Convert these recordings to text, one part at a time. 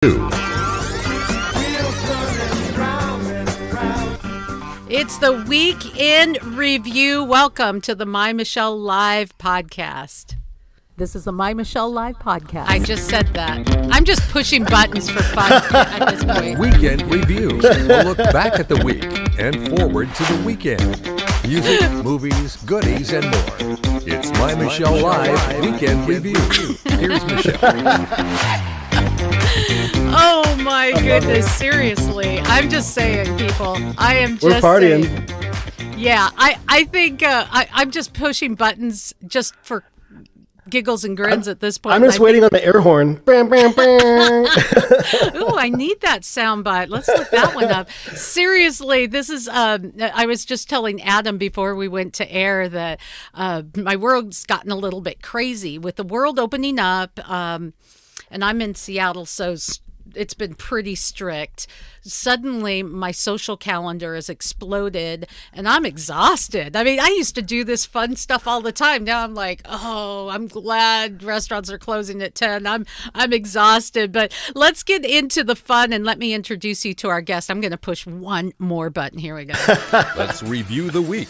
It's the Weekend Review. Welcome to the My Michelle Live podcast. This is the My Michelle Live podcast. I just said that. I'm just pushing buttons for fun at this point. Weekend Review. A look back at the week and forward to the weekend. Music, movies, goodies, and more. It's My Michelle Live Weekend Review. Here's Michelle. Oh my goodness, seriously. I'm just saying, people. I am just We're partying. Saying, yeah, I think I'm just pushing buttons just for giggles and grins at this point. I'm just waiting on the air horn. Bam, bam, bam. Ooh, I need that sound bite. Let's look that one up. Seriously, this is, I was just telling Adam before we went to air that my world's gotten a little bit crazy with the world opening up. And I'm in Seattle, so it's been pretty strict. Suddenly, my social calendar has exploded, and I'm exhausted. I mean, I used to do this fun stuff all the time. Now I'm like, oh, I'm glad restaurants are closing at 10. I'm exhausted. But let's get into the fun, and let me introduce you to our guest. I'm going to push one more button. Here we go. Let's review the week.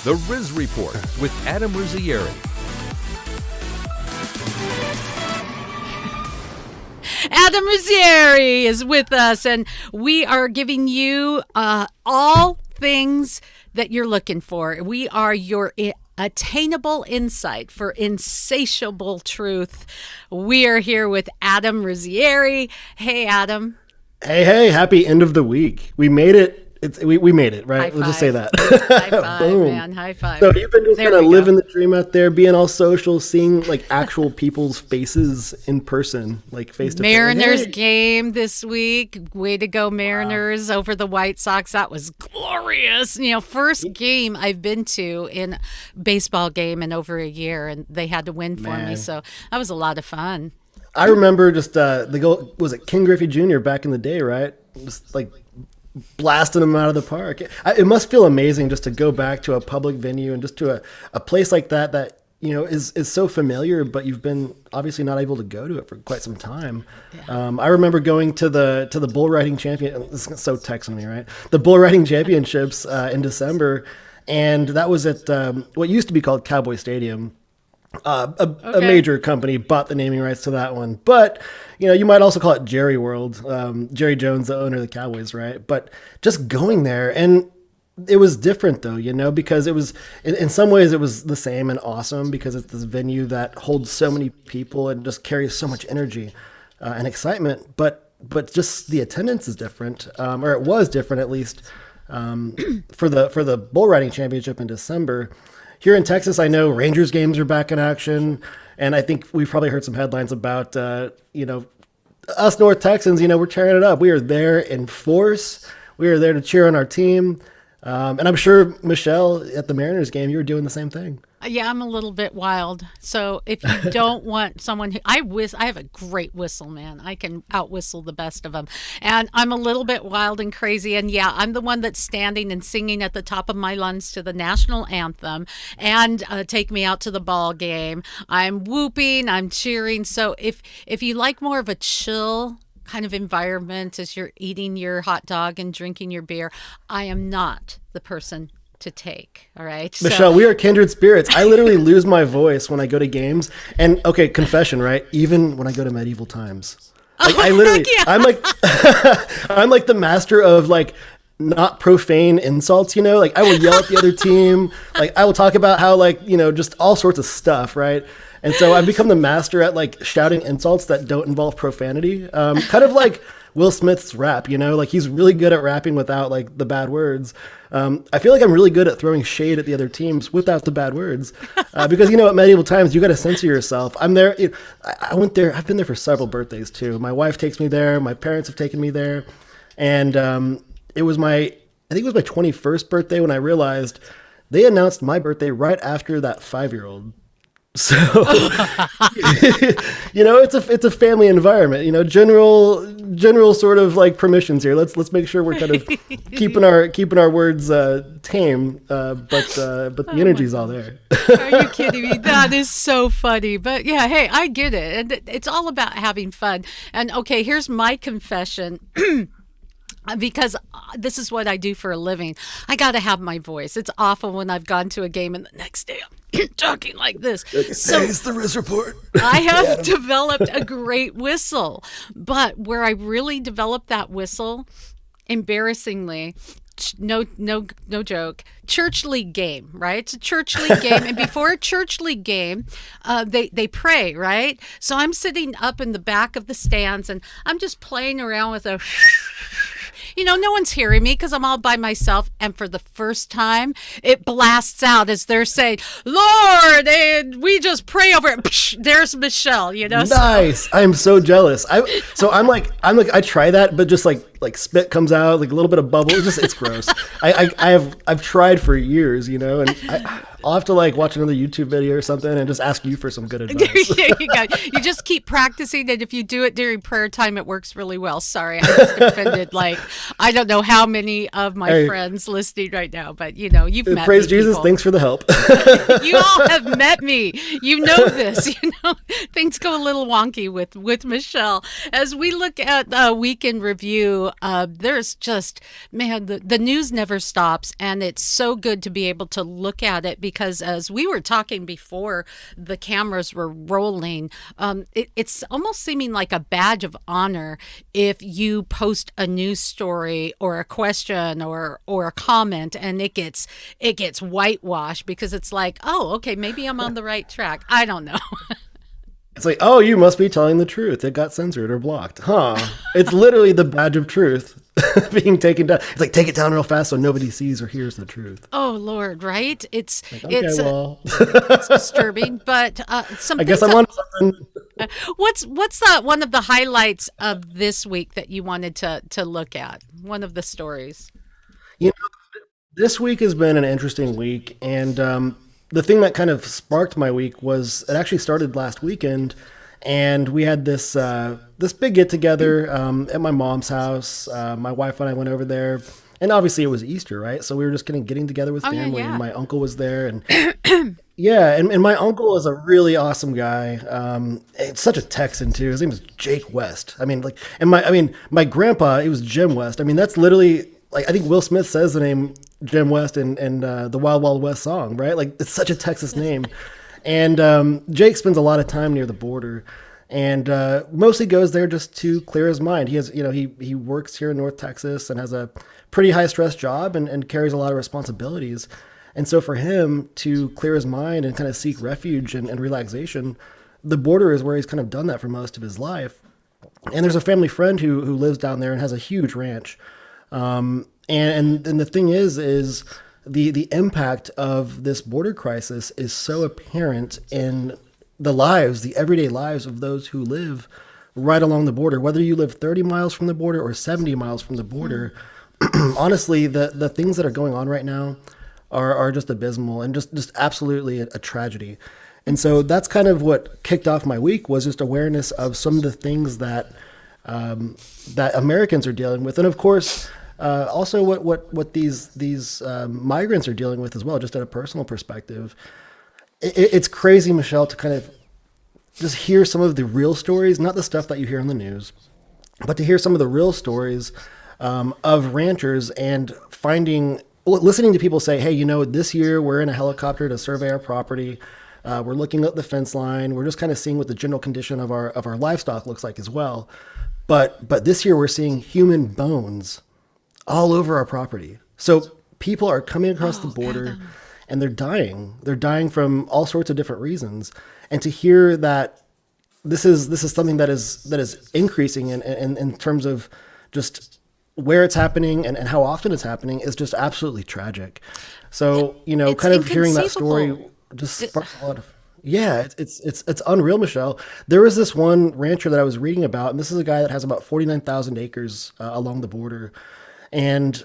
The Riz Report with Adam Rizzieri. Adam Rizzieri is with us, and we are giving you all things that you're looking for. We are your attainable insight for insatiable truth. We are here with Adam Rizzieri. Hey, Adam. Hey, happy end of the week. We made it. We made it, right? High We'll just say that. High five, Boom. man. High five. So you've been just There kind of we go. living the dream out there, being all social, seeing like actual people's faces in person, like face to face. Mariners Hey. game this week. Way to go, Mariners, over the White Sox. That was glorious. You know, first game I've been to in baseball game in over a year, and they had to win for me. Man. So that was a lot of fun. I remember just the goal, was it King Griffey Jr. back in the day, right? Just like blasting them out of the park. It must feel amazing just to go back to a public venue and just to a place like that you know is so familiar, but you've been obviously not able to go to it for quite some time. Yeah. I remember going to the bull riding champion. This is so Texan me, right? The bull riding championships in December, and that was at what used to be called Cowboy Stadium. A major company bought the naming rights to that one, but you know, you might also call it Jerry World. Jerry Jones, the owner of the Cowboys, right? But just going there, and it was different though, you know, because it was in some ways it was the same and awesome because it's this venue that holds so many people and just carries so much energy and excitement. But just the attendance is different, or it was different at least for the bull riding championship in December. Here in Texas, I know Rangers games are back in action, and I think we've probably heard some headlines about, you know, us North Texans, you know, we're tearing it up. We are there in force. We are there to cheer on our team. And I'm sure, Michelle, at the Mariners game, you were doing the same thing. Yeah, I'm a little bit wild. So if you don't want someone who I have a great whistle, man. I can out whistle the best of them. And I'm a little bit wild and crazy. And yeah, I'm the one that's standing and singing at the top of my lungs to the national anthem and take me out to the ball game. I'm whooping, I'm cheering. So if you like more of a chill kind of environment as you're eating your hot dog and drinking your beer, I am not the person to take. All right, Michelle, we are kindred spirits. I literally lose my voice when I go to games, and okay, confession, right? Even when I go to medieval times, like, I literally, yeah. I'm like, I'm like the master of like not profane insults. You know, like I will yell at the other team. Like I will talk about how like you know just all sorts of stuff, right? And so I've become the master at like shouting insults that don't involve profanity. Kind of like Will Smith's rap, you know, like he's really good at rapping without like the bad words. I feel like I'm really good at throwing shade at the other teams without the bad words, because you know at medieval times you got to censor yourself. I'm there. I went there. I've been there for several birthdays too. My wife takes me there. My parents have taken me there, and it was I think it was my 21st birthday when I realized they announced my birthday right after that 5-year-old. So, it's a family environment. General sort of like permissions here. Let's make sure we're kind of keeping our words tame, but the energy's all there. Are you kidding me? That is so funny. But yeah, hey, I get it. And it's all about having fun. And okay, here's my confession. Because this is what I do for a living. I got to have my voice. It's awful when I've gone to a game and the next day I'm talking like this. So it's the Riz Report. I have developed a great whistle. But where I really developed that whistle, embarrassingly, no joke, church league game, right? It's a church league game. And before a church league game, they pray, right? So I'm sitting up in the back of the stands and I'm just playing around with a... no one's hearing me because I'm all by myself. And for the first time, it blasts out as they're saying, Lord, and we just pray over it. Psh, there's Michelle, Nice. I'm so jealous. I try that, but just like spit comes out, like a little bit of bubble. It's gross. I've tried for years, and I'll have to watch another YouTube video or something and just ask you for some good advice. There you go. You just keep practicing, and if you do it during prayer time, it works really well. Sorry, I just offended I don't know how many of my friends listening right now, but you've met Praise me, Jesus. people. Thanks for the help. You all have met me. You know this. Things go a little wonky with Michelle. As we look at week in review, there's just, man, the news never stops, and it's so good to be able to look at it because as we were talking before the cameras were rolling, it's almost seeming like a badge of honor if you post a news story or a question or a comment and it gets whitewashed because it's like, oh, okay, maybe I'm on the right track. I don't know. It's like, oh, you must be telling the truth. It got censored or blocked. Huh. It's literally the badge of truth being taken down. It's like, take it down real fast so nobody sees or hears the truth. Oh, Lord, right? It's it's disturbing, but I guess I'm on something. What's one of the highlights of this week that you wanted to look at? One of the stories. This week has been an interesting week, and the thing that kind of sparked my week was it actually started last weekend, and we had this big get together at my mom's house. My wife and I went over there, and obviously it was Easter, right? So we were just getting together with family, and my uncle was there, and yeah, and my uncle is a really awesome guy. It's such a Texan too. His name is Jake West. My grandpa, it was Jim West. That's literally I think Will Smith says the name Jim West in the Wild Wild West song, right? It's such a Texas name. And Jake spends a lot of time near the border and mostly goes there just to clear his mind. He has, he works here in North Texas and has a pretty high stress job and carries a lot of responsibilities. And so for him to clear his mind and kind of seek refuge and relaxation, the border is where he's kind of done that for most of his life. And there's a family friend who lives down there and has a huge ranch. And the thing is the impact of this border crisis is so apparent in the everyday lives of those who live right along the border, whether you live 30 miles from the border or 70 miles from the border. Honestly, the things that are going on right now are just abysmal and just absolutely a tragedy. And so that's kind of what kicked off my week, was just awareness of some of the things that Americans are dealing with. And of course, also what these migrants are dealing with as well, just at a personal perspective. It's crazy, Michelle, to kind of just hear some of the real stories, not the stuff that you hear on the news, but to hear some of the real stories of ranchers and listening to people say, hey, this year we're in a helicopter to survey our property. We're looking at the fence line. We're just kind of seeing what the general condition of our livestock looks like as well. But this year we're seeing human bones all over our property. So people are coming across the border and they're dying. They're dying from all sorts of different reasons. And to hear that this is something that is increasing in terms of just where it's happening and how often it's happening is just absolutely tragic. So, kind of hearing that story just sparks a lot of, yeah, it's unreal, Michelle. There was this one rancher that I was reading about, and this is a guy that has about 49,000 acres along the border. And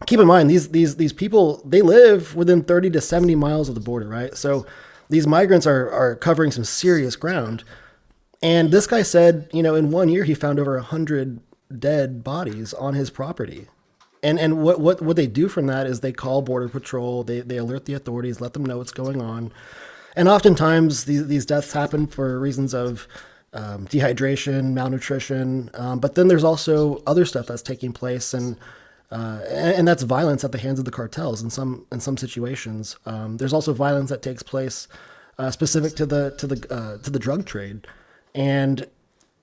keep in mind, these people, they live within 30 to 70 miles of the border, right? So these migrants are covering some serious ground. And this guy said, in 1 year, he found over 100 dead bodies on his property. And what they do from that is they call Border Patrol, they alert the authorities, let them know what's going on. And oftentimes these deaths happen for reasons of dehydration, malnutrition, but then there's also other stuff that's taking place, and that's violence at the hands of the cartels in some situations. There's also violence that takes place specific to the drug trade, and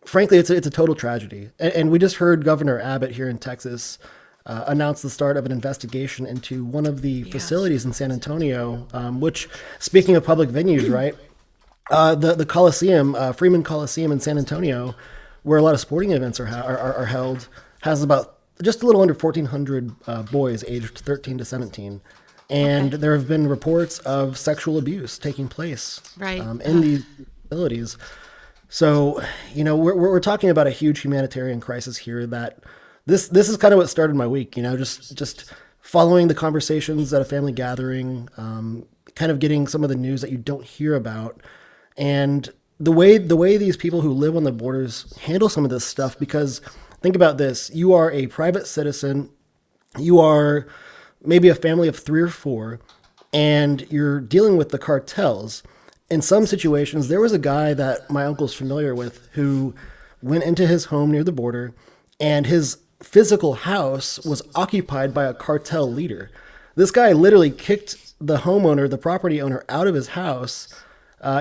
frankly, it's a total tragedy. And we just heard Governor Abbott here in Texas announced the start of an investigation into one of the facilities in San Antonio, which, speaking of public venues, right, the Coliseum, Freeman Coliseum in San Antonio, where a lot of sporting events are held, has about just a little under 1,400 boys aged 13 to 17. And there have been reports of sexual abuse taking place in these facilities. So, we're talking about a huge humanitarian crisis here that this is kind of what started my week, just following the conversations at a family gathering, kind of getting some of the news that you don't hear about, and the way these people who live on the borders handle some of this stuff. Because think about this: you are a private citizen, you are maybe a family of 3 or 4, and you're dealing with the cartels. In some situations, there was a guy that my uncle's familiar with who went into his home near the border, and his physical house was occupied by a cartel leader. This guy literally kicked the homeowner, the property owner, out of his house.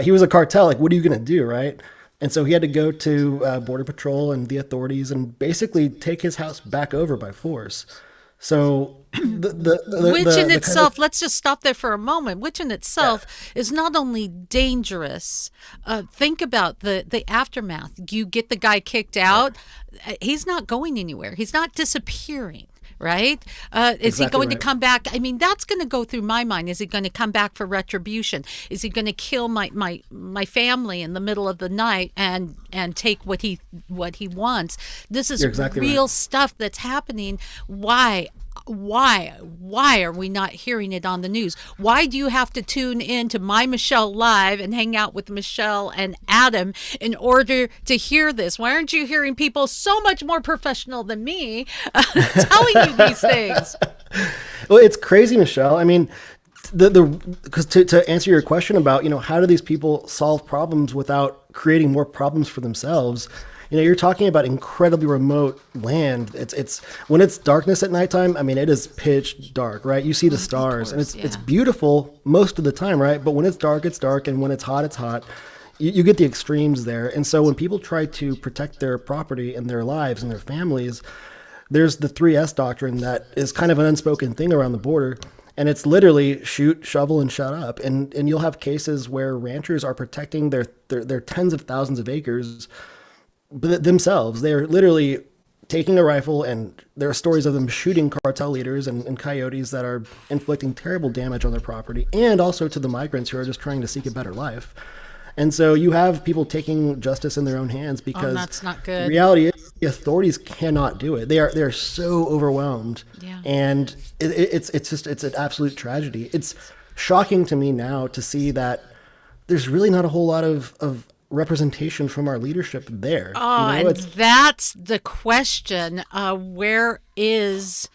He was a cartel. Like, what are you going to do, right? And so he had to go to Border Patrol and the authorities and basically take his house back over by force. So which in itself, let's just stop there for a moment, which in itself is not only dangerous. Think about the aftermath. You get the guy kicked out. He's not going anywhere. He's not disappearing. Right? Is he going to come back? I mean, that's going to go through my mind. Is he going to come back for retribution? Is he going to kill my family in the middle of the night and take what he wants? This is real stuff that's happening. Why are we not hearing it on the news? Why do you have to tune in to My Michelle Live and hang out with Michelle and Adam in order to hear this? Why aren't you hearing people so much more professional than me telling you these things? Well, it's crazy, Michelle. I mean, because to answer your question about, how do these people solve problems without creating more problems for themselves? You're talking about incredibly remote land. It's when it's darkness at nighttime. I mean, it is pitch dark, right? You see the stars, and it's beautiful most of the time, right? But when it's dark, and when it's hot, it's hot. You get the extremes there. And so when people try to protect their property and their lives and their families, there's the 3S doctrine that is kind of an unspoken thing around the border. And it's literally shoot, shovel, and shut up. And you'll have cases where ranchers are protecting their tens of thousands of acres themselves. They're literally taking a rifle, and there are stories of them shooting cartel leaders and coyotes that are inflicting terrible damage on their property, and also to the migrants who are just trying to seek a better life. And so you have people taking justice in their own hands because that's not good. The reality is the authorities cannot do it. They are so overwhelmed, and it's an absolute tragedy. It's shocking to me now to see that there's really not a whole lot of representation from our leadership there. And that's the question. Where is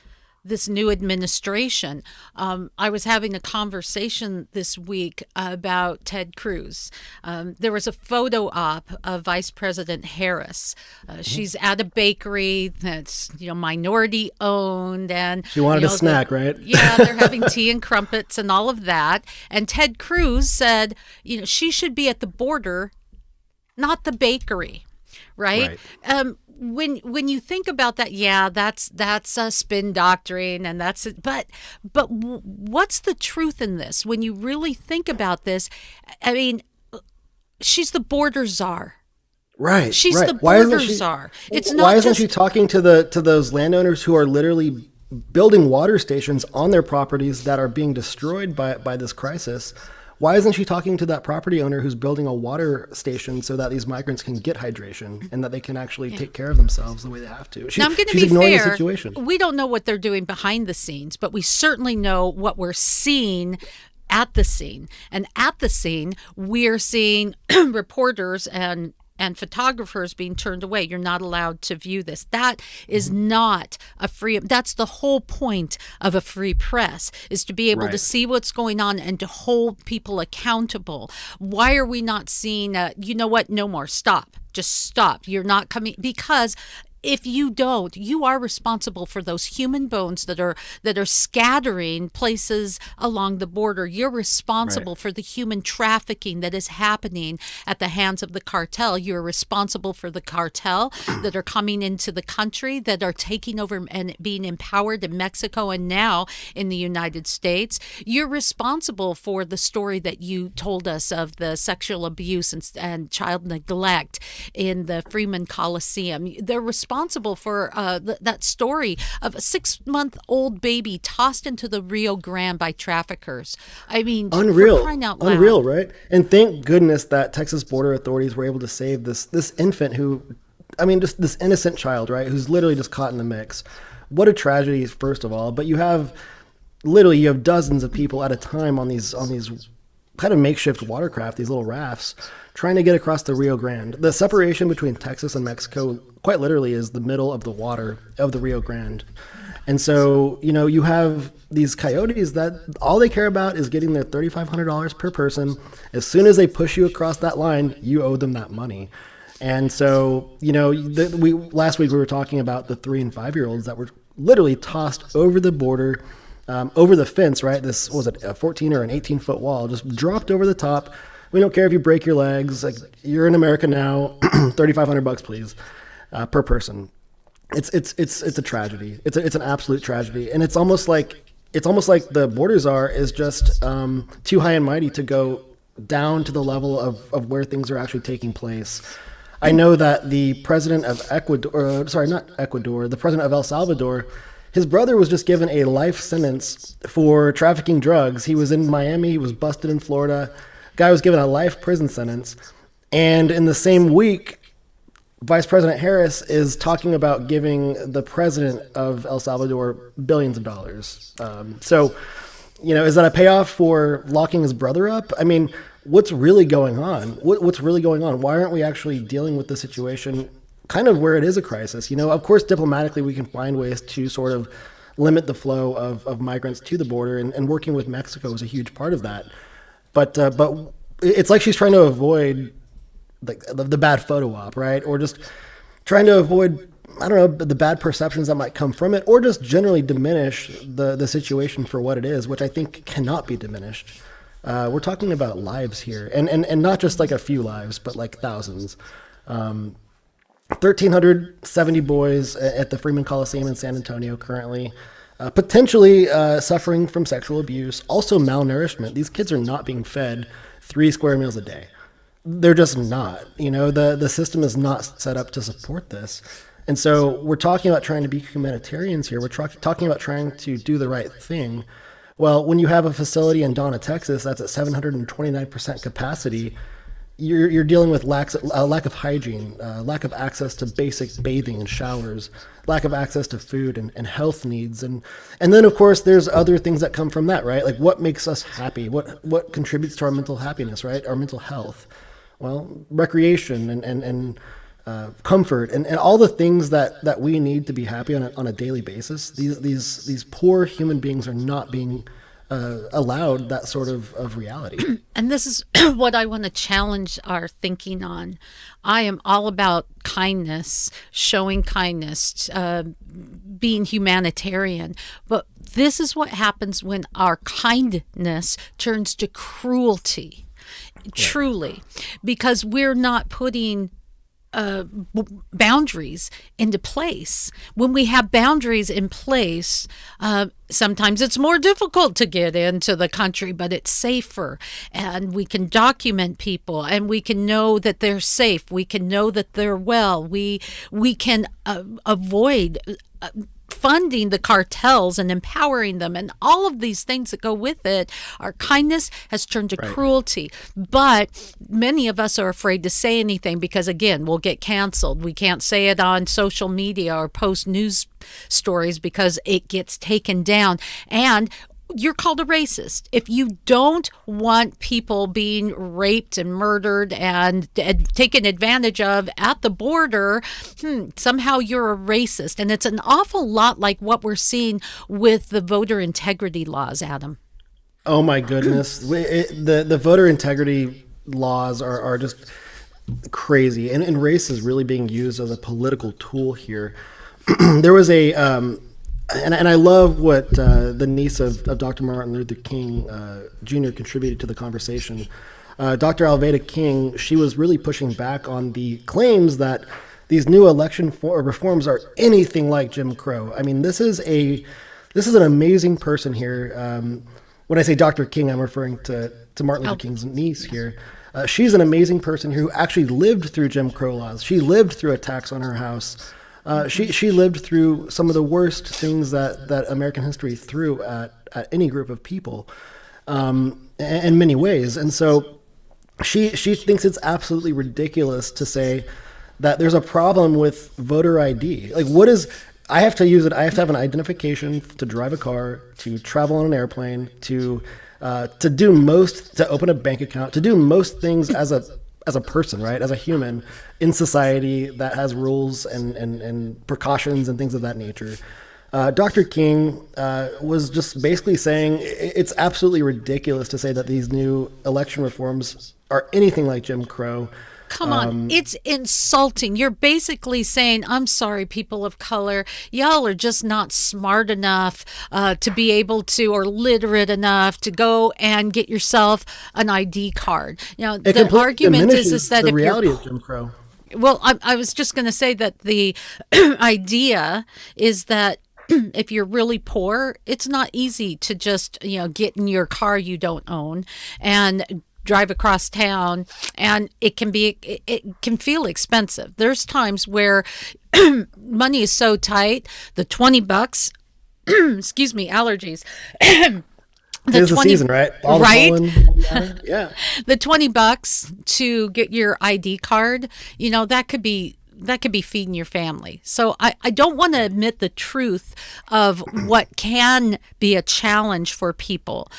this new administration? I was having a conversation this week about Ted Cruz. There was a photo op of Vice President Harris. She's at a bakery that's minority owned, and she wanted a snack, right? Yeah, they're having tea and crumpets and all of that. And Ted Cruz said, she should be at the border, not the bakery, right? When you think about that, that's a spin doctrine, and that's it. But what's the truth in this? When you really think about this, I mean, she's the border czar. Right. She's the border czar. It's not. Why isn't she talking to those landowners who are literally building water stations on their properties that are being destroyed by this crisis? Why isn't she talking to that property owner who's building a water station so that these migrants can get hydration and that they can actually take care of themselves the way they have to? Now, I'm going to be fair. We don't know what they're doing behind the scenes, but we certainly know what we're seeing at the scene. And at the scene, we're seeing reporters and photographers being turned away. You're not allowed to view this. That is not a free, that's the whole point of a free press, is to be able to see what's going on and to hold people accountable. Why are we not seeing, you know what, no more, stop. Just stop. You're not coming, because if you don't, you are responsible for those human bones that are scattering places along the border. You're responsible for the human trafficking that is happening at the hands of the cartel. You're responsible for the cartel that are coming into the country, that are taking over and being empowered in Mexico and now in the United States. You're responsible for the story that you told us of the sexual abuse and child neglect in the Freeman Coliseum. They're responsible for that story of a 6-month-old baby tossed into the Rio Grande by traffickers. I mean, unreal, for crying out loud. Unreal, right? And thank goodness that Texas border authorities were able to save this infant who, I mean, just this innocent child, right? Who's literally just caught in the mix. What a tragedy, first of all. But you have dozens of people at a time on these kind of makeshift watercraft, these little rafts, trying to get across the Rio Grande. The separation between Texas and Mexico, quite literally, is the middle of the water of the Rio Grande. And so, you have these coyotes that all they care about is getting their $3,500 per person. As soon as they push you across that line, you owe them that money. And so, last week we were talking about the 3 and 5-year-olds that were literally tossed over the border, over the fence, right? This was a 14 or an 18-foot wall, just dropped over the top. We don't care if you break your legs. Like, you're in America now. $3,500, please, per person. It's a tragedy. It's an absolute tragedy, and it's almost like the border czar is just too high and mighty to go down to the level of where things are actually taking place. I know that the president of the president of El Salvador, his brother was just given a life sentence for trafficking drugs. He was in Miami. He was busted in Florida. Guy was given a life prison sentence. And in the same week, Vice President Harris is talking about giving the president of El Salvador billions of dollars. So, is that a payoff for locking his brother up? I mean, what's really going on? What's really going on? Why aren't we actually dealing with the situation kind of where it is a crisis? Of course, diplomatically, we can find ways to sort of limit the flow of migrants to the border, and working with Mexico is a huge part of that. But it's like she's trying to avoid the bad photo op, right? Or just trying to avoid, I don't know, the bad perceptions that might come from it, or just generally diminish the situation for what it is, which I think cannot be diminished. We're talking about lives here, and not just like a few lives, but like thousands. 1,370 boys at the Freeman Coliseum in San Antonio currently, potentially suffering from sexual abuse, also malnourishment. These kids are not being fed 3 square meals a day. They're just not. The system is not set up to support this. And so we're talking about trying to be humanitarians here. We're talking about trying to do the right thing. Well, when you have a facility in Donna, Texas, that's at 729% capacity, you're dealing with lack of hygiene, lack of access to basic bathing and showers, lack of access to food and health needs. And then, of course, there's other things that come from that, right? Like, what makes us happy? What contributes to our mental happiness, right? Our mental health. Well, recreation and comfort and all the things that we need to be happy on a daily basis. These poor human beings are not being allowed that sort of reality. And this is what I want to challenge our thinking on. I am all about kindness, showing kindness, being humanitarian. But this is what happens when our kindness turns to cruelty. Truly, because we're not putting boundaries into place. When we have boundaries in place, sometimes it's more difficult to get into the country, but it's safer, and we can document people, and we can know that they're safe. We can know that they're well. We can avoid funding the cartels and empowering them, and all of these things that go with it. Our kindness has turned to cruelty, but many of us are afraid to say anything because, again, we'll get canceled. We can't say it on social media or post news stories because it gets taken down. And you're called a racist. If you don't want people being raped and murdered and taken advantage of at the border, somehow you're a racist. And it's an awful lot like what we're seeing with the voter integrity laws, Adam. Oh my goodness. The voter integrity laws are just crazy. And race is really being used as a political tool here. There was and I love what the niece of Dr. Martin Luther King Jr. contributed to the conversation. Dr. Alveda King, she was really pushing back on the claims that these new election reforms are anything like Jim Crow. I mean, this is an amazing person here. When I say Dr. King, I'm referring to Martin Luther King's niece here. She's an amazing person who actually lived through Jim Crow laws. She lived through attacks on her house. She lived through some of the worst things that American history threw at any group of people, in many ways. And so she thinks it's absolutely ridiculous to say that there's a problem with voter ID. Like, what is? I have to use it. I have to have an identification to drive a car, to travel on an airplane, to open a bank account, to do most things as a person, right? As a human in society that has rules and precautions and things of that nature. Dr. King was just basically saying it's absolutely ridiculous to say that these new election reforms are anything like Jim Crow. Come on, it's insulting. You're basically saying, I'm sorry, people of color, y'all are just not smart enough to be able to, or literate enough to go and get yourself an ID card. You know, the argument is that the if reality you're, of Jim Crow. Well, I was just going to say that the idea is that if you're really poor, it's not easy to just, get in your car you don't own and drive across town, and it can feel expensive. There's times where money is so tight, the $20, excuse me, allergies. It's the season, right? All right? Yeah. The $20 to get your ID card, that could be feeding your family. So I don't want to admit the truth of what can be a challenge for people.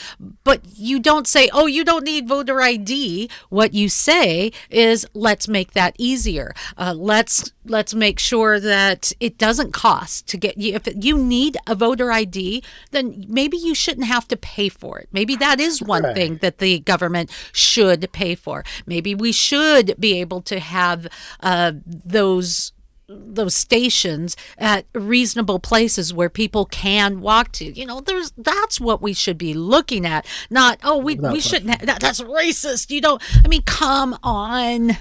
But you don't say, oh, you don't need voter ID. What you say is, let's make that easier. Let's make sure that it doesn't cost to get you. If you need a voter ID, then maybe you shouldn't have to pay for it. Maybe that is one thing that the government should pay for. Maybe we should be able to have those stations at reasonable places where people can walk to. That's what we should be looking at. Not, we shouldn't have, that's racist. Come on.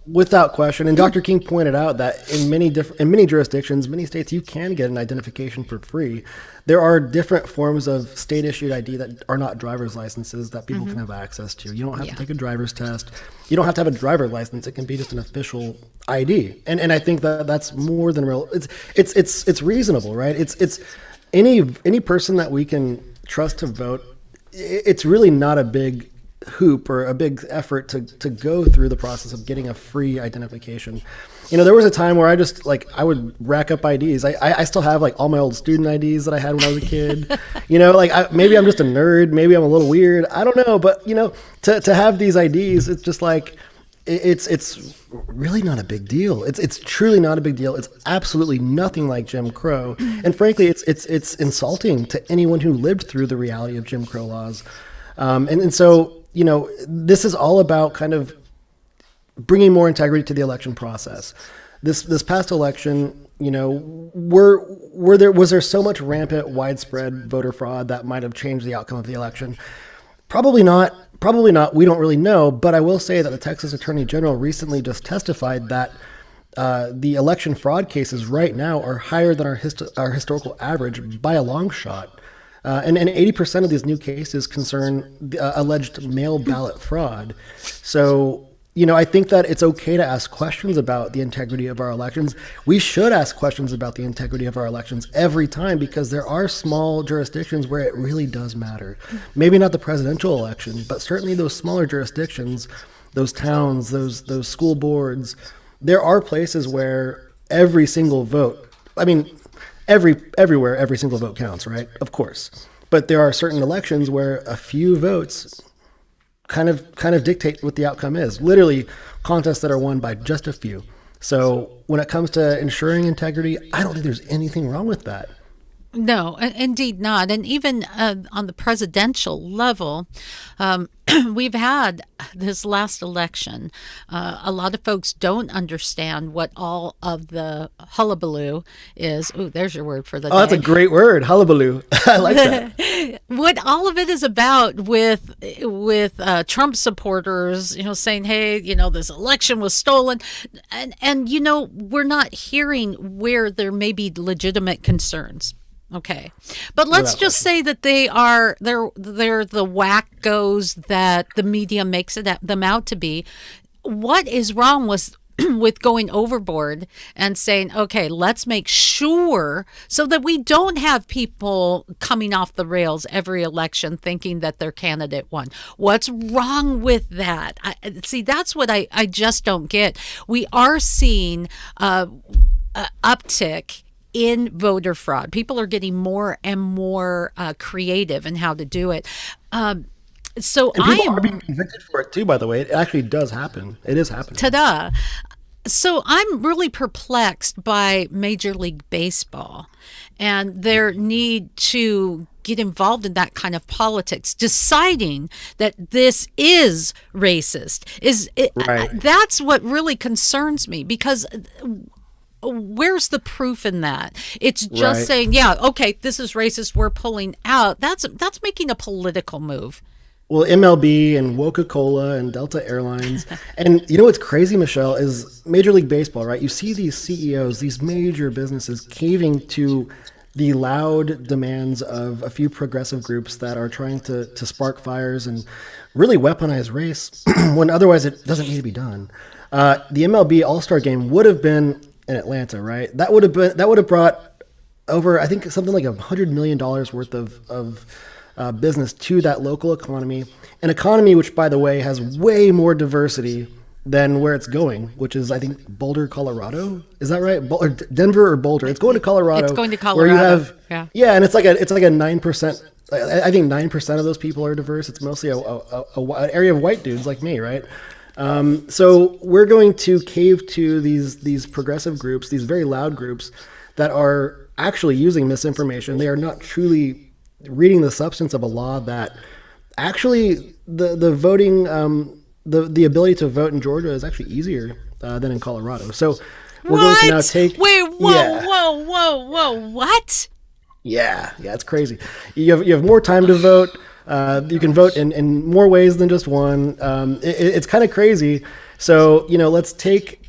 Without question. And Dr. King pointed out that in many jurisdictions, many states, you can get an identification for free. There are different forms of state-issued ID that are not driver's licenses that people can have access to. You don't have to take a driver's test. You don't have to have a driver's license. It can be just an official ID. And I think that that's more than real. It's reasonable, right? It's any person that we can trust to vote. It's really not a big hoop or a big effort to go through the process of getting a free identification. There was a time where I would rack up IDs. I still have all my old student IDs that I had when I was a kid. Maybe I'm just a nerd. Maybe I'm a little weird. I don't know. But, to have these IDs, it's just it's really not a big deal. It's truly not a big deal. It's absolutely nothing like Jim Crow. And frankly, it's insulting to anyone who lived through the reality of Jim Crow laws. And so, this is all about kind of bringing more integrity to the election process. This past election, was there so much rampant, widespread voter fraud that might have changed the outcome of the election? Probably not. We don't really know. But I will say that the Texas Attorney General recently just testified that the election fraud cases right now are higher than our historical average by a long shot. And 80% of these new cases concern alleged mail ballot fraud. So, I think that it's okay to ask questions about the integrity of our elections. We should ask questions about the integrity of our elections every time, because there are small jurisdictions where it really does matter. Maybe not the presidential election, but certainly those smaller jurisdictions, those towns, those school boards. There are places where every single vote, everywhere, every single vote counts, right? Of course. But there are certain elections where a few votes kind of dictate what the outcome is. Literally, contests that are won by just a few. So when it comes to ensuring integrity, I don't think there's anything wrong with that. No, indeed not. And even on the presidential level, we've had this last election. A lot of folks don't understand what all of the hullabaloo is. Ooh, there's your word for the day. Oh, that's a great word, hullabaloo. I like that. What all of it is about with Trump supporters, saying, hey, this election was stolen. And we're not hearing where there may be legitimate concerns. Okay, but let's just say that they're the wackos that the media makes them out to be. What is wrong with going overboard and saying, okay, let's make sure so that we don't have people coming off the rails every election thinking that their candidate won? What's wrong with that? See, that's what I just don't get. We are seeing uptick in voter fraud. People are getting more and more creative in how to do it. So and people are being convicted for it too, by the way. It actually does happen. It is happening. Ta-da. So I'm really perplexed by Major League Baseball and their need to get involved in that kind of politics, deciding that this is racist. Right. That's what really concerns me, because where's the proof in that? It's just saying, yeah, okay, this is racist, we're pulling out. That's making a political move. Well, MLB and Coca-Cola and Delta Airlines. And what's crazy, Michelle, is Major League Baseball, right? You see these CEOs, these major businesses caving to the loud demands of a few progressive groups that are trying to spark fires and really weaponize race when otherwise it doesn't need to be done. The MLB All-Star Game would have been in Atlanta, right? That would have brought over, I think, something like $100 million worth of business to that local economy, an economy which, by the way, has way more diversity than where it's going, which is, I think, Boulder, Colorado. Is that right? Denver or Boulder? It's going to Colorado. It's going to Colorado. Where you have, yeah, and it's like a 9%. I think 9% of those people are diverse. It's mostly an area of white dudes like me, right? So we're going to cave to these progressive groups, these very loud groups that are actually using misinformation. They are not truly reading the substance of a law that actually the voting, the ability to vote in Georgia is actually easier than in Colorado. So we're going to now take... Wait, whoa, what? Yeah, it's crazy. You have more time to vote. You can vote in more ways than just one. It's kind of crazy. So, let's take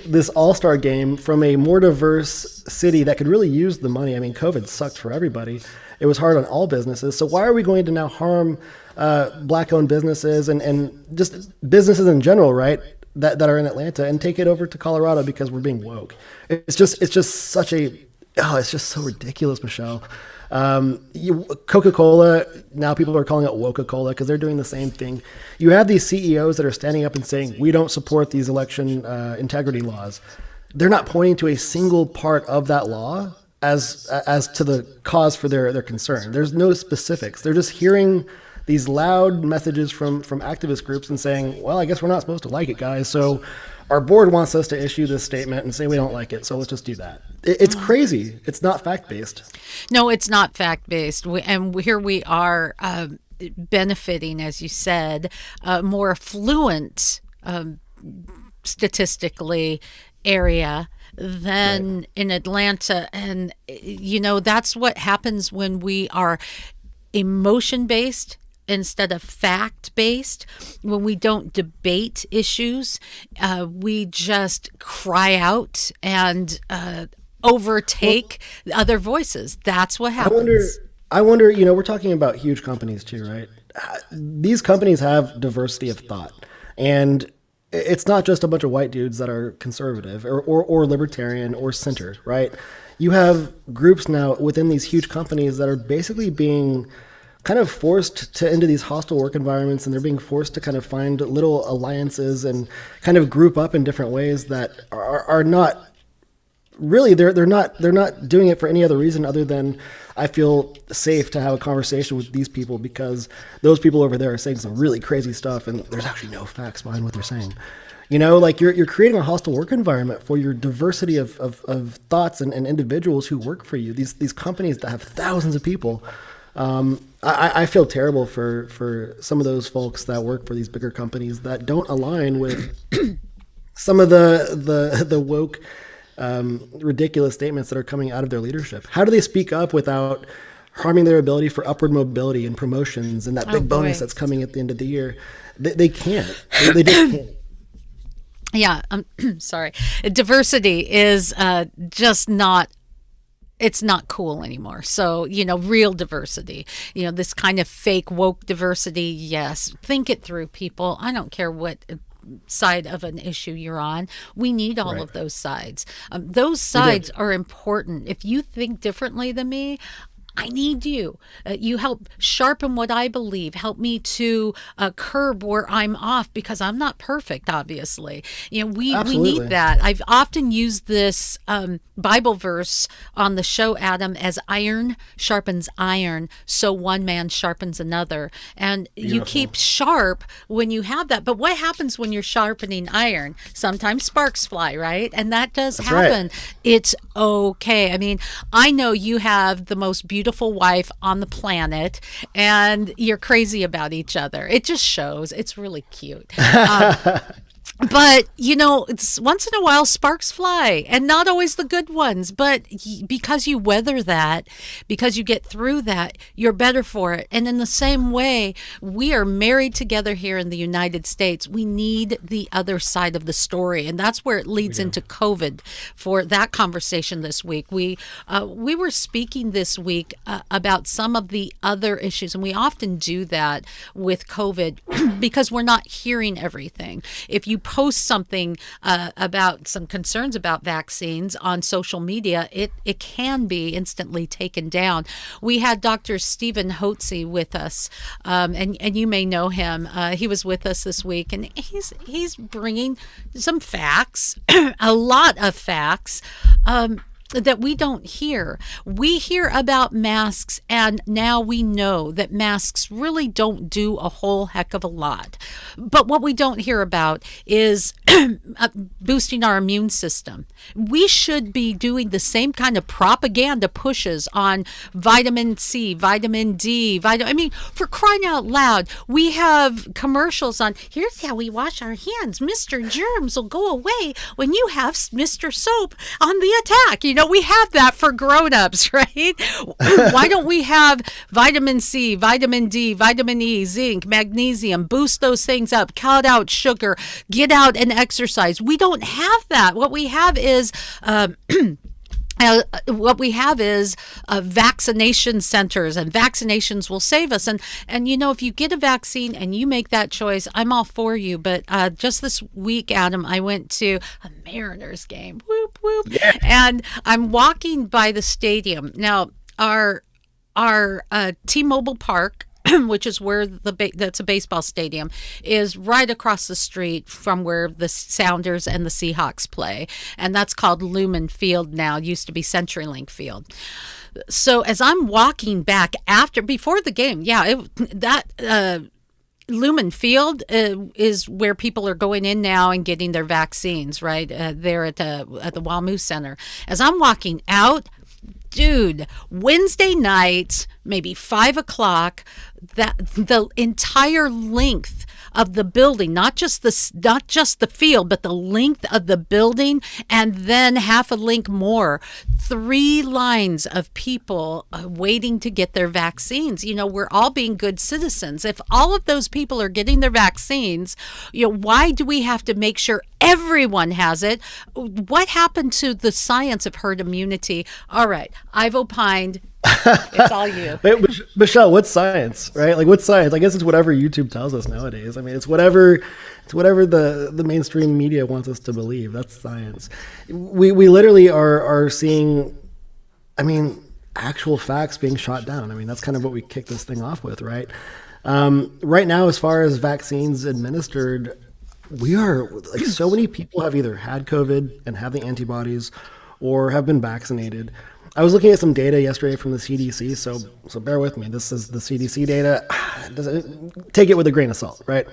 this All-Star Game from a more diverse city that could really use the money. I mean, COVID sucked for everybody. It was hard on all businesses. So why are we going to now harm Black-owned businesses and just businesses in general, right, that are in Atlanta, and take it over to Colorado because we're being woke? It's just such a... Oh, it's just so ridiculous, Michelle. Coca-Cola, now people are calling it Woca-Cola because they're doing the same thing. You have these CEOs that are standing up and saying, we don't support these election integrity laws. They're not pointing to a single part of that law as to the cause for their concern. There's no specifics. They're just hearing these loud messages from activist groups and saying, well, I guess we're not supposed to like it, guys. So our board wants us to issue this statement and say we don't like it, so let's just do that. It's crazy. It's not fact-based. No, it's not fact-based. And here we are benefiting, as you said, more affluent statistically area than in Atlanta. And, that's what happens when we are emotion-based instead of fact-based. When we don't debate issues, we just cry out and overtake other voices. That's what happens. I wonder, we're talking about huge companies too, right? These companies have diversity of thought, and it's not just a bunch of white dudes that are conservative or libertarian or center, right? You have groups now within these huge companies that are basically being kind of forced into these hostile work environments, and they're being forced to kind of find little alliances and kind of group up in different ways that are not really, they're not doing it for any other reason other than I feel safe to have a conversation with these people because those people over there are saying some really crazy stuff and there's actually no facts behind what they're saying. Like you're creating a hostile work environment for your diversity of thoughts and individuals who work for you. These companies that have thousands of people. I feel terrible for some of those folks that work for these bigger companies that don't align with some of the woke, ridiculous statements that are coming out of their leadership. How do they speak up without harming their ability for upward mobility and promotions and that big bonus that's coming at the end of the year? They can't. They just can't. Yeah, sorry. Diversity is just not, it's not cool anymore. So, real diversity, this kind of fake woke diversity. Yes. Think it through, people. I don't care what side of an issue you're on. We need all of those sides. Those sides are important. If you think differently than me, I need you. You help sharpen what I believe. Help me to curb where I'm off because I'm not perfect, obviously. We need that. I've often used this Bible verse on the show, Adam, as iron sharpens iron, so one man sharpens another. And you keep sharp when you have that. But what happens when you're sharpening iron? Sometimes sparks fly, right? And that does happen. Right. It's okay. I mean, I know you have the most beautiful wife on the planet and you're crazy about each other. It just shows. It's really cute. But, it's once in a while sparks fly and not always the good ones. But because you weather that, because you get through that, you're better for it. And in the same way, we are married together here in the United States. We need the other side of the story. And that's where it leads into COVID for that conversation this week. We were speaking this week about some of the other issues. And we often do that with COVID because we're not hearing everything. If you post something about some concerns about vaccines on social media, it can be instantly taken down. We had Dr. Stephen Hotze with us, and you may know him. He was with us this week, and he's bringing some facts, a lot of facts, that we don't hear. We hear about masks, and now we know that masks really don't do a whole heck of a lot. But what we don't hear about is boosting our immune system. We should be doing the same kind of propaganda pushes on vitamin C, vitamin D, for crying out loud, we have commercials on, here's how we wash our hands. Mr. Germs will go away when you have Mr. Soap on the attack. We have that for grown-ups, right? Why don't we have vitamin C, vitamin D, vitamin E, zinc, magnesium, boost those things up, cut out sugar, get out and exercise? We don't have that. What we have is vaccination centers, and vaccinations will save us. And if you get a vaccine and you make that choice, I'm all for you. But just this week, Adam, I went to a Mariners game. Whoop, whoop. Yeah. And I'm walking by the stadium. Now, our T-Mobile Park, which is where that's a baseball stadium, is right across the street from where the Sounders and the Seahawks play. And that's called Lumen Field now. It used to be CenturyLink Field. So as I'm walking back before the game, Lumen Field is where people are going in now and getting their vaccines, right? There at the WAMU Center. As I'm walking out, dude, Wednesday night, maybe 5 o'clock, that the entire length of the building, not just the field, but the length of the building, and then half a link more, 3 lines of people waiting to get their vaccines. We're all being good citizens. If all of those people are getting their vaccines, why do we have to make sure everyone has it? What happened to the science of herd immunity? All right, I've opined. It's all you. Wait, Michelle, what's science, right? Like, what's science? I guess it's whatever YouTube tells us nowadays. I mean, it's whatever the mainstream media wants us to believe. That's science. We literally are seeing, actual facts being shot down. That's kind of what we kicked this thing off with, right? Right now, as far as vaccines administered, we are so many people have either had COVID and have the antibodies or have been vaccinated. I was looking at some data yesterday from the CDC, so bear with me. This is the CDC data. Take it with a grain of salt, right?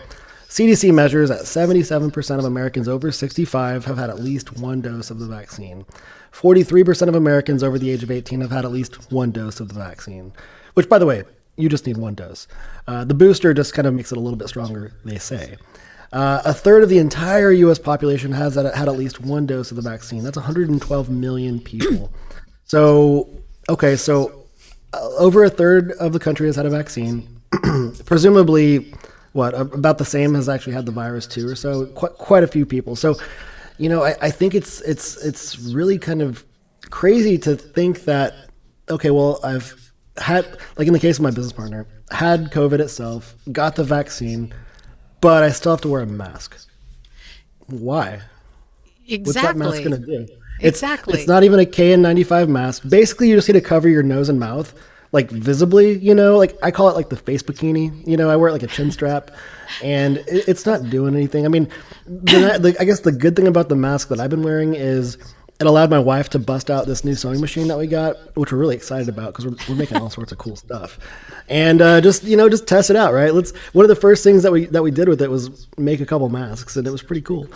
CDC measures that 77% of Americans over 65 have had at least one dose of the vaccine. 43% of Americans over the age of 18 have had at least one dose of the vaccine, which, by the way, you just need one dose. The booster just kind of makes it a little bit stronger, they say. A third of the entire U.S. population has had at least one dose of the vaccine. That's 112 million people. So over a third of the country has had a vaccine. Presumably, about the same has actually had the virus too, or so. Quite a few people. So, I think it's really kind of crazy to think that, okay, well, I've had, like in the case of my business partner, had COVID itself, got the vaccine, but I still have to wear a mask. Why? Exactly. What's that mask going to do? Exactly. It's not even a KN95 mask. Basically, you just need to cover your nose and mouth, like visibly, like I call it like the face bikini. I wear it like a chin strap, and it's not doing anything. I mean, I guess the good thing about the mask that I've been wearing is it allowed my wife to bust out this new sewing machine that we got, which we're really excited about because we're making all sorts of cool stuff. And just test it out, right? One of the first things that we did with it was make a couple masks, and it was pretty cool.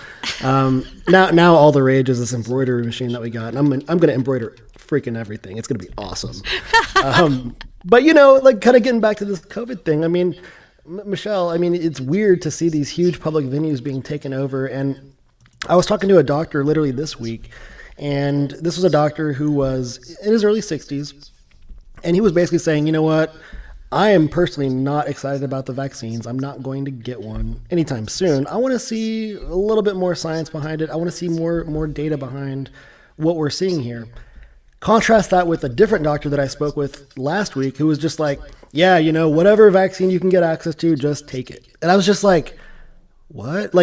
Now all the rage is this embroidery machine that we got, and I'm going to embroider freaking everything. It's going to be awesome. But like kind of getting back to this COVID thing. I mean, Michelle, it's weird to see these huge public venues being taken over. And I was talking to a doctor literally this week. And this was a doctor who was in his early 60s, and he was basically saying, you know what, I am personally not excited about the vaccines. I'm not going to get one anytime soon. I want to see a little bit more science behind it. I want to see more data behind what we're seeing here. Contrast that with a different doctor that I spoke with last week who was just like, yeah, whatever vaccine you can get access to, just take it. And I was just like, what?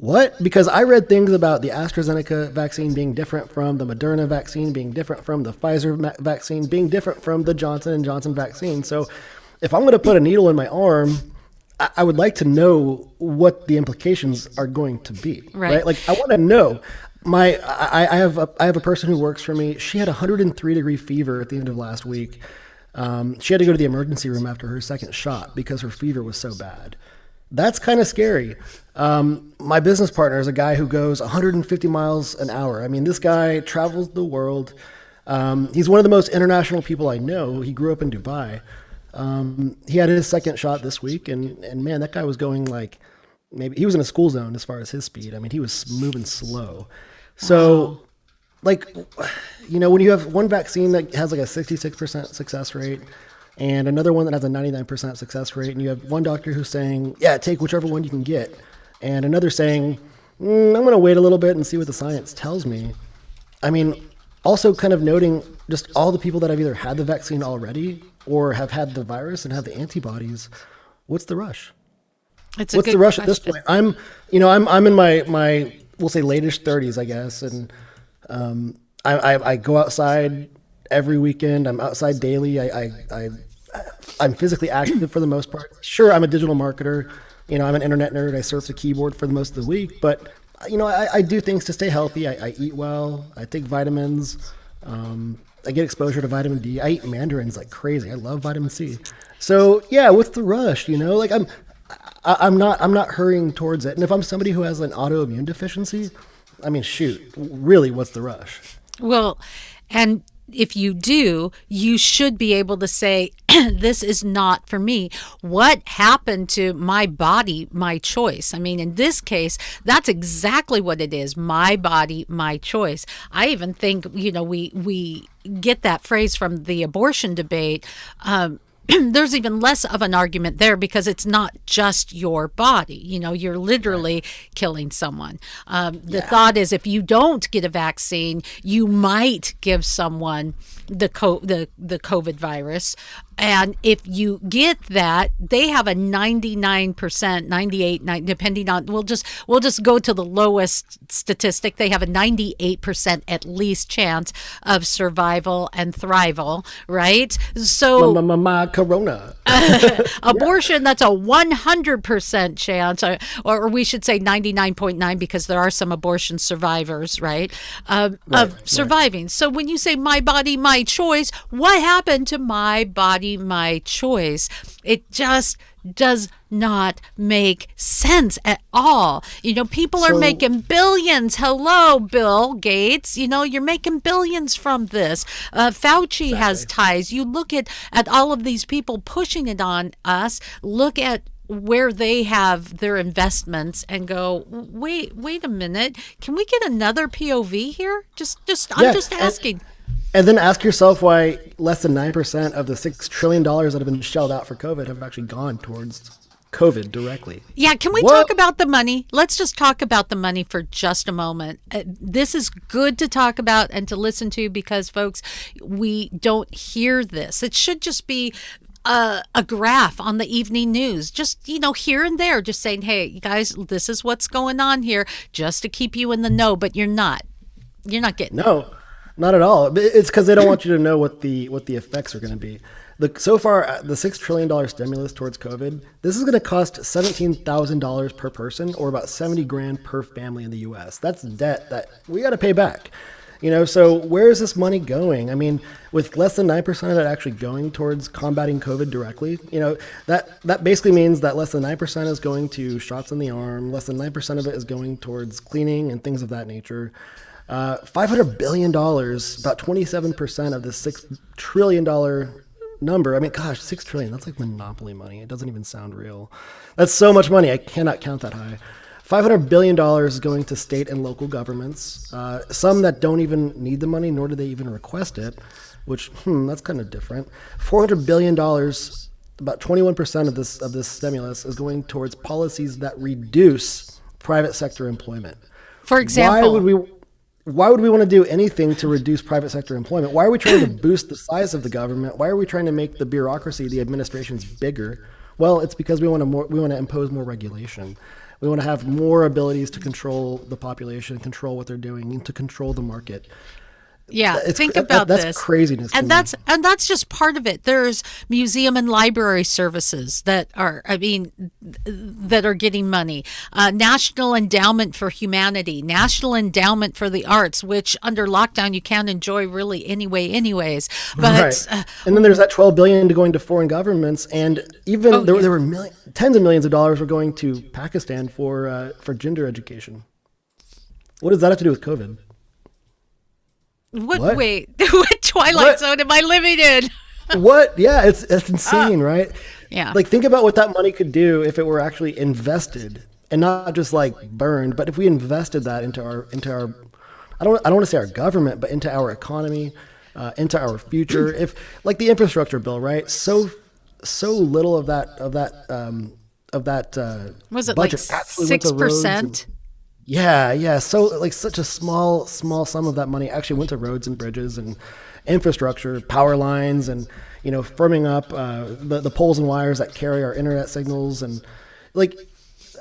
What? Because I read things about the AstraZeneca vaccine being different from the Moderna vaccine, being different from the Pfizer vaccine, being different from the Johnson & Johnson vaccine. So if I'm going to put a needle in my arm, I would like to know what the implications are going to be. Right? Like, I want to know. I have a person who works for me. She had 103-degree fever at the end of last week. She had to go to the emergency room after her second shot because her fever was so bad. That's kind of scary. My business partner is a guy who goes 150 miles an hour. I mean, this guy travels the world. He's one of the most international people I know. He grew up in Dubai. He had his second shot this week, and man, that guy was going like, maybe he was in a school zone as far as his speed. I mean, he was moving slow. So, like, when you have one vaccine that has like a 66% success rate, and another one that has a 99% success rate, and you have one doctor who's saying, yeah, take whichever one you can get, and another saying, I'm going to wait a little bit and see what the science tells me. I mean, also kind of noting just all the people that have either had the vaccine already or have had the virus and have the antibodies. What's the rush? What's the rush question at this point? I'm in my we'll say late-ish 30s, I guess, and I go outside every weekend. I'm outside daily. I'm physically active for the most part. Sure, I'm a digital marketer. I'm an internet nerd. I surf the keyboard for the most of the week, but I do things to stay healthy. I eat well. I take vitamins. I get exposure to vitamin D. I eat mandarins like crazy. I love vitamin C. So yeah, what's the rush? Like I'm not hurrying towards it. And if I'm somebody who has an autoimmune deficiency, I mean, shoot, really, what's the rush? Well, and if you do, you should be able to say, this is not for me. What happened to my body, my choice? I mean, in this case, that's exactly what it is. My body, my choice. I even think, we get that phrase from the abortion debate. There's even less of an argument there because it's not just your body. You're literally killing someone. The thought is if you don't get a vaccine, you might give someone the COVID virus. And if you get that, they have a 99%, 98, depending on, we'll just go to the lowest statistic. They have a 98% at least chance of survival and thrival, right? So corona. Abortion, that's a 100% chance, or we should say 99.9 because there are some abortion survivors, right? Of surviving. Right. So when you say my body, my my choice. What happened to my body, my choice? It just does not make sense at all. People are making billions. Hello, Bill Gates. You're making billions from this. Fauci has ties. You look at all of these people pushing it on us. Look at where they have their investments and go, wait a minute. Can we get another POV here? I'm just asking. And then ask yourself why less than 9% of the $6 trillion that have been shelled out for COVID have actually gone towards COVID directly. Yeah, can we talk about the money? Let's just talk about the money for just a moment. This is good to talk about and to listen to because, folks, we don't hear this. It should just be a graph on the evening news, just, here and there, just saying, hey, you guys, this is what's going on here, just to keep you in the know, but you're not getting No, not at all. It's because they don't want you to know what the effects are going to be. So far, the $6 trillion stimulus towards COVID, this is going to cost $17,000 per person, or about $70,000 per family in the U.S. That's debt that we got to pay back. So where is this money going? I mean, with less than 9% of it actually going towards combating COVID directly, that basically means that less than 9% is going to shots in the arm, less than 9% of it is going towards cleaning and things of that nature. $500 billion, about 27% of the $6 trillion number. I mean, gosh, 6 trillion, that's like monopoly money. It doesn't even sound real. That's so much money. I cannot count that high. $500 billion is going to state and local governments, some that don't even need the money, nor do they even request it, which, that's kind of different. $400 billion, about 21% of this stimulus is going towards policies that reduce private sector employment. For example, why would we want to do anything to reduce private sector employment? Why are we trying to boost the size of the government? Why are we trying to make the bureaucracy, the administrations bigger? Well, it's because we want to impose more regulation. We want to have more abilities to control the population, control what they're doing, and to control the market. Yeah, think about this. That's craziness. And that's just part of it. There's museum and library services that are getting money. National Endowment for Humanity, National Endowment for the Arts, which under lockdown you can't enjoy really anyways. But right. And then there's that $12 billion going to foreign governments, and even there were tens of millions of dollars were going to Pakistan for gender education. What does that have to do with COVID? What? Wait, what Twilight Zone am I living in? What? Yeah, it's insane, right? Yeah. Like, think about what that money could do if it were actually invested and not just like burned, but if we invested that into our I don't want to say our government, but into our economy, into our future. If like the infrastructure bill, right? So little of that was it budget like 6%? Yeah. So like such a small sum of that money actually went to roads and bridges and infrastructure, power lines, and firming up the poles and wires that carry our internet signals. And like,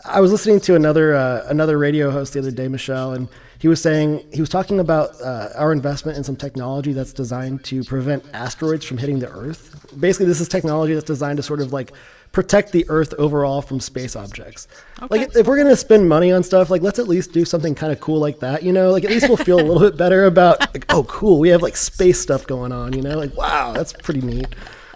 I was listening to another radio host the other day, Michelle, and he was talking about our investment in some technology that's designed to prevent asteroids from hitting the Earth. Basically, this is technology that's designed to sort of like protect the Earth overall from space objects. Okay. Like, if we're going to spend money on stuff, like, let's at least do something kind of cool like that, like at least we'll feel a little bit better about like, oh, cool, we have like space stuff going on, like, wow, that's pretty neat.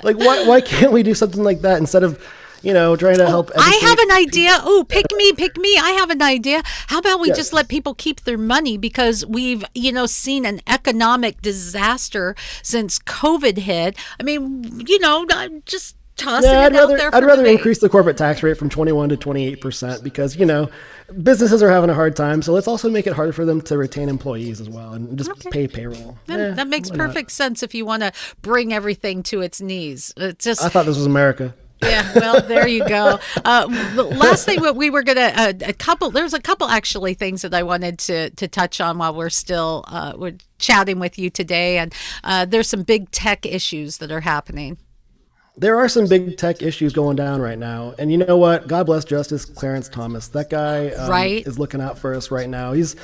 Like, why can't we do something like that instead of trying to help educate? I have an idea. Oh, pick me. I have an idea. How about we just let people keep their money, because we've, seen an economic disaster since COVID hit. I mean, just tossing it out there. I'd rather increase the corporate tax rate from 21 to 28% because, businesses are having a hard time. So let's also make it harder for them to retain employees as well and just pay payroll. That makes perfect sense if you want to bring everything to its knees. I thought this was America. Yeah, well, there you go. The last thing that we were going to, there's a couple actually things that I wanted to touch on while we're still we're chatting with you today. And there's some big tech issues that are happening. There are some big tech issues going down right now. And you know what? God bless Justice Clarence Thomas. That guy is looking out for us right now. He's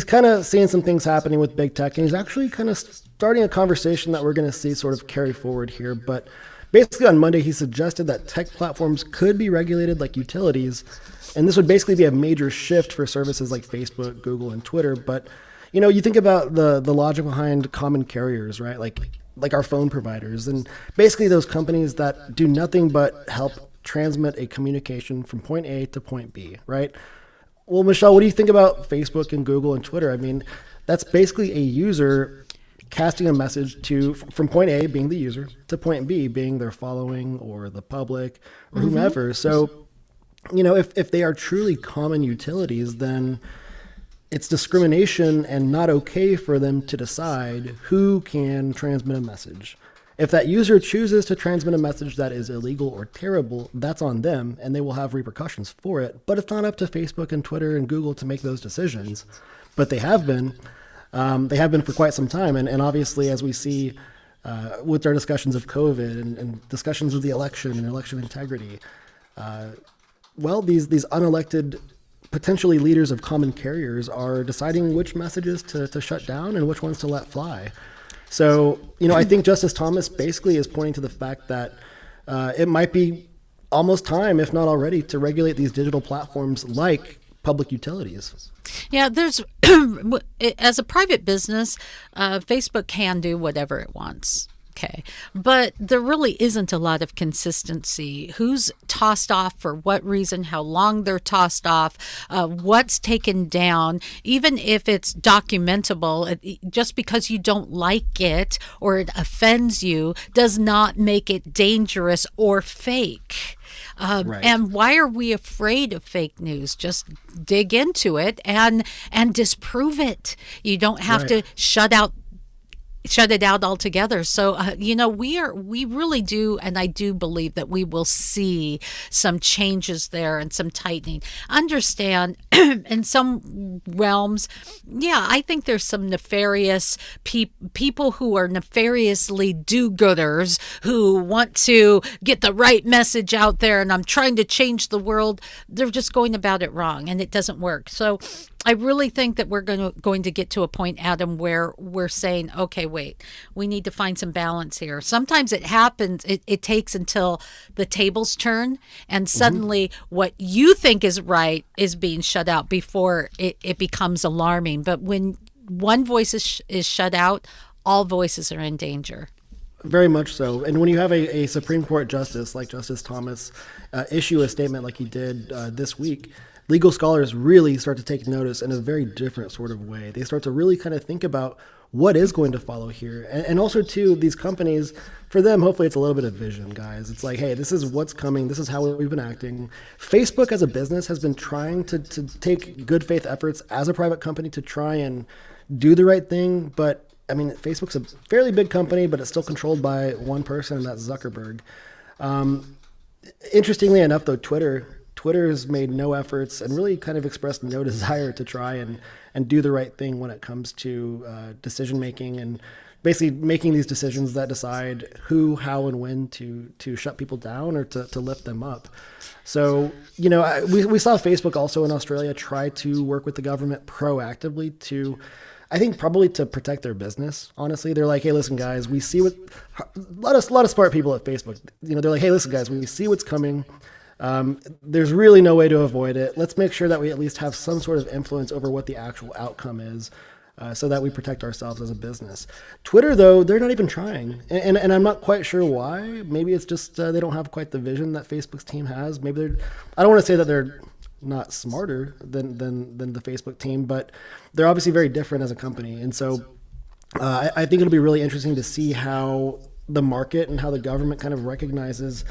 kind of seeing some things happening with big tech, and he's actually kind of starting a conversation that we're going to see sort of carry forward here. But basically on Monday, he suggested that tech platforms could be regulated like utilities. And this would basically be a major shift for services like Facebook, Google, and Twitter. But, you think about the logic behind common carriers, right? Like, like our phone providers, and basically those companies that do nothing but help transmit a communication from point A to point B, right? Well, Michelle, what do you think about Facebook and Google and Twitter? I mean, that's basically a user casting a message from point A, being the user, to point B, being their following or the public or whomever. So, if they are truly common utilities, then it's discrimination and not okay for them to decide who can transmit a message. If that user chooses to transmit a message that is illegal or terrible, that's on them, and they will have repercussions for it. But it's not up to Facebook and Twitter and Google to make those decisions. But they have been. They have been for quite some time. And obviously, as we see with our discussions of COVID and discussions of the election and election integrity, these unelected potentially leaders of common carriers are deciding which messages to shut down and which ones to let fly. So, I think Justice Thomas basically is pointing to the fact that it might be almost time, if not already, to regulate these digital platforms like public utilities. Yeah, there's, as a private business, Facebook can do whatever it wants. Okay. But there really isn't a lot of consistency. Who's tossed off for what reason, how long they're tossed off, what's taken down, even if it's documentable, just because you don't like it or it offends you does not make it dangerous or fake. Right. And why are we afraid of fake news? Just dig into it and disprove it. You don't have to shut it out altogether. So, we really do, and I do believe that we will see some changes there and some tightening. Understand, in some realms, I think there's some nefarious people who are nefariously do-gooders who want to get the right message out there, and I'm trying to change the world. They're just going about it wrong, and it doesn't work. So I really think that we're going to get to a point, Adam, where we're saying, okay, wait, we need to find some balance here. Sometimes it happens, it takes until the tables turn and suddenly what you think is right is being shut out before it becomes alarming. But when one voice is shut out, all voices are in danger. Very much so. And when you have a Supreme Court justice like Justice Thomas issue a statement like he did this week, legal scholars really start to take notice in a very different sort of way. They start to really kind of think about what is going to follow here. And also, too, these companies, for them, hopefully it's a little bit of vision, guys. It's like, hey, this is what's coming. This is how we've been acting. Facebook as a business has been trying to take good faith efforts as a private company to try and do the right thing. But, I mean, Facebook's a fairly big company, but it's still controlled by one person, and that's Zuckerberg. Interestingly enough, though, Twitter's made no efforts and really kind of expressed no desire to try and do the right thing when it comes to decision making and basically making these decisions that decide who, how, and when to shut people down or to lift them up. So, we saw Facebook also in Australia try to work with the government proactively to, I think, probably to protect their business. Honestly, they're like, hey, listen, guys, we see a lot of smart people at Facebook. They're like, hey, listen, guys, we see what's coming. There's really no way to avoid it. Let's make sure that we at least have some sort of influence over what the actual outcome is, so that we protect ourselves as a business. Twitter, though, they're not even trying. And I'm not quite sure why. Maybe it's just they don't have quite the vision that Facebook's team has. Maybe I don't want to say that they're not smarter than the Facebook team, but they're obviously very different as a company. And so I think it'll be really interesting to see how the market and how the government kind of recognizes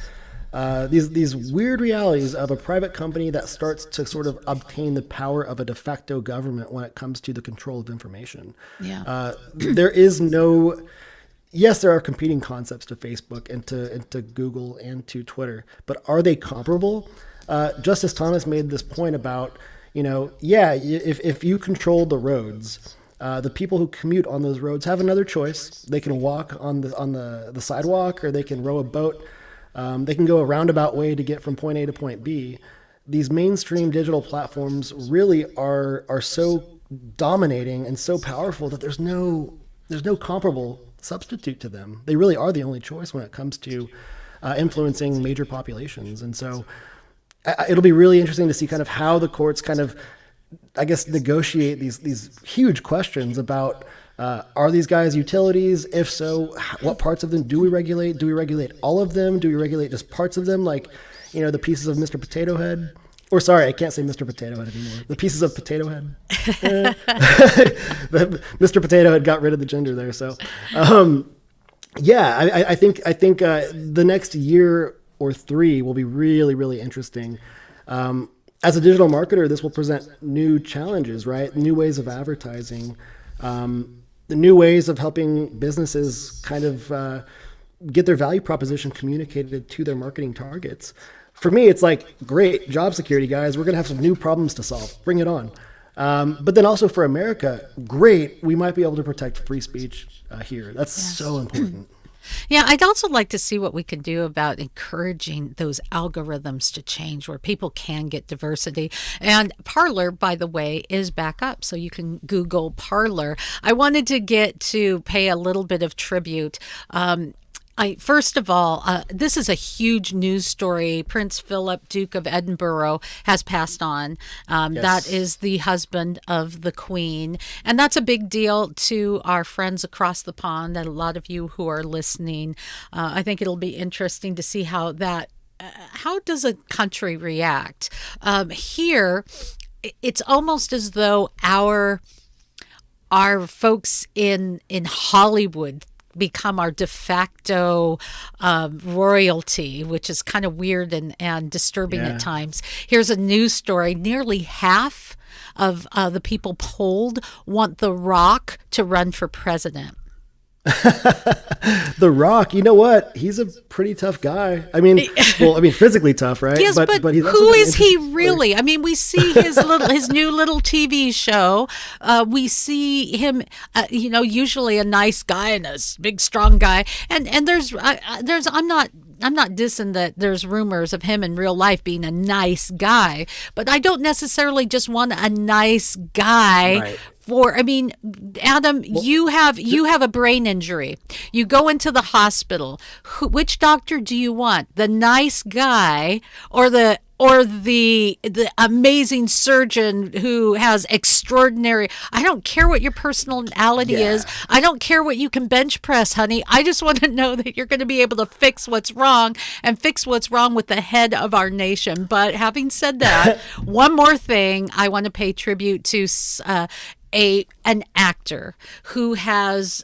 these weird realities of a private company that starts to sort of obtain the power of a de facto government when it comes to the control of information. Yeah. There is no, yes, there are competing concepts to Facebook and to Google and to Twitter, but are they comparable? Justice Thomas made this point about, if you control the roads, the people who commute on those roads have another choice. They can walk on the sidewalk, or they can row a boat. They can go a roundabout way to get from point A to point B. These mainstream digital platforms really are so dominating and so powerful that there's no comparable substitute to them. They really are the only choice when it comes to influencing major populations. And so it'll be really interesting to see kind of how the courts kind of, I guess, negotiate these huge questions about Are these guys utilities? If so, what parts of them do we regulate? Do we regulate all of them? Do we regulate just parts of them, like, the pieces of Mr. Potato Head? Or sorry, I can't say Mr. Potato Head anymore. The pieces of Potato Head. Mr. Potato Head got rid of the gender there. So, I think the next year or 3 will be really, really interesting. As a digital marketer, this will present new challenges, right? New ways of advertising, the new ways of helping businesses kind of get their value proposition communicated to their marketing targets. For me, it's like, great, job security, guys. We're going to have some new problems to solve. Bring it on. But then also for America, great, we might be able to protect free speech here. That's so important. Yeah, I'd also like to see what we could do about encouraging those algorithms to change where people can get diversity. And Parler, by the way, is back up. So you can Google Parler. I wanted to pay a little bit of tribute. First of all, this is a huge news story. Prince Philip, Duke of Edinburgh, has passed on. Yes. That is the husband of the Queen. And that's a big deal to our friends across the pond and a lot of you who are listening. I think it'll be interesting to see how does a country react? Here, it's almost as though our folks in Hollywood become our de facto royalty, which is kind of weird and disturbing at times. Here's a news story. Nearly half of the people polled want The Rock to run for president. The Rock, you know what? He's a pretty tough guy. I mean, physically tough, right? Yes, but he's who is he really? Story. I mean, we see his new little TV show. We see him, usually a nice guy and a big, strong guy. And there's I'm not dissing that there's rumors of him in real life being a nice guy, but I don't necessarily just want a nice guy. Right. Adam, you have a brain injury. You go into the hospital. Which doctor do you want? The nice guy or the amazing surgeon who has extraordinary, I don't care what your personality is. I don't care what you can bench press, honey. I just want to know that you're going to be able to fix what's wrong and fix what's wrong with the head of our nation. But having said that, one more thing I want to pay tribute to an actor who has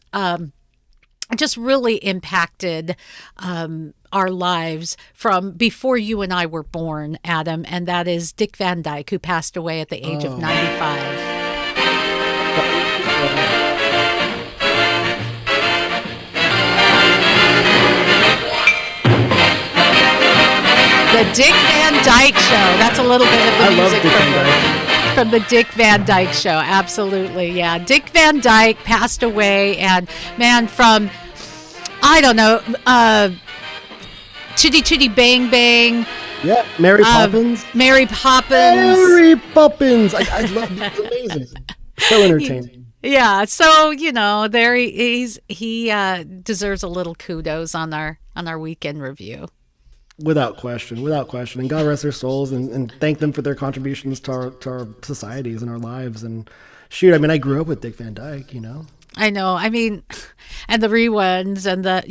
just really impacted our lives from before you and I were born, Adam, and that is Dick Van Dyke, who passed away at the age of 95. The Dick Van Dyke Show. That's a little bit of the music from the Dick Van Dyke Show. Absolutely, yeah. Dick Van Dyke passed away, and man, from, I don't know, Chitty Chitty Bang Bang. Yeah, Mary Poppins. Mary Poppins. I love it. It's amazing. So entertaining. Yeah, so there he deserves a little kudos on our weekend review. Without question. And God rest their souls and thank them for their contributions to our societies and our lives. And shoot, I grew up with Dick Van Dyke, I know. And the reruns and I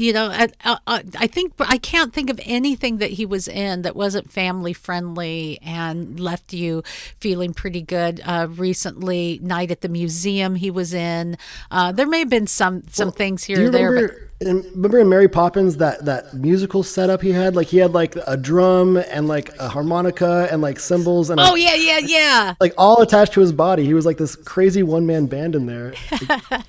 think I can't think of anything that he was in that wasn't family friendly and left you feeling pretty good. Recently, Night at the Museum he was in. There may have been some things here or there, but. Remember in Mary Poppins that musical setup he had? Like he had like a drum and like a harmonica and like cymbals and yeah. Like all attached to his body. He was like this crazy one-man band in there.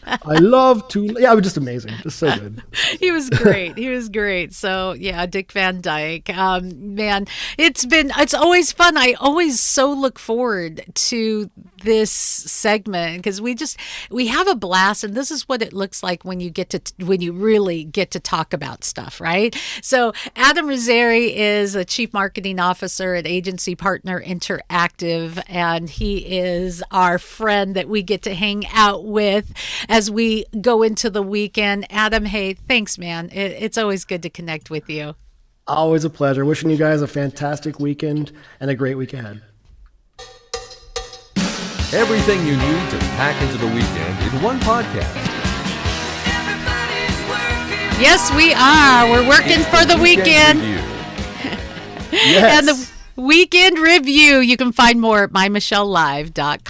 I love to it was just amazing. Just so good. He was great. So yeah, Dick Van Dyke. Man, it's always fun. I always so look forward to this segment because we have a blast, and this is what it looks like when you really get to talk about stuff, right? So Adam Rizzieri is a Chief Marketing Officer at Agency Partner Interactive, and he is our friend that we get to hang out with as we go into the weekend. Adam, hey, thanks, man. It's always good to connect with you. Always a pleasure. Wishing you guys a fantastic weekend and a great week ahead. Everything you need to pack into the weekend in one podcast. Yes, we are. We're working for the weekend. Review. Yes. And the weekend review. You can find more at mymichellelive.com.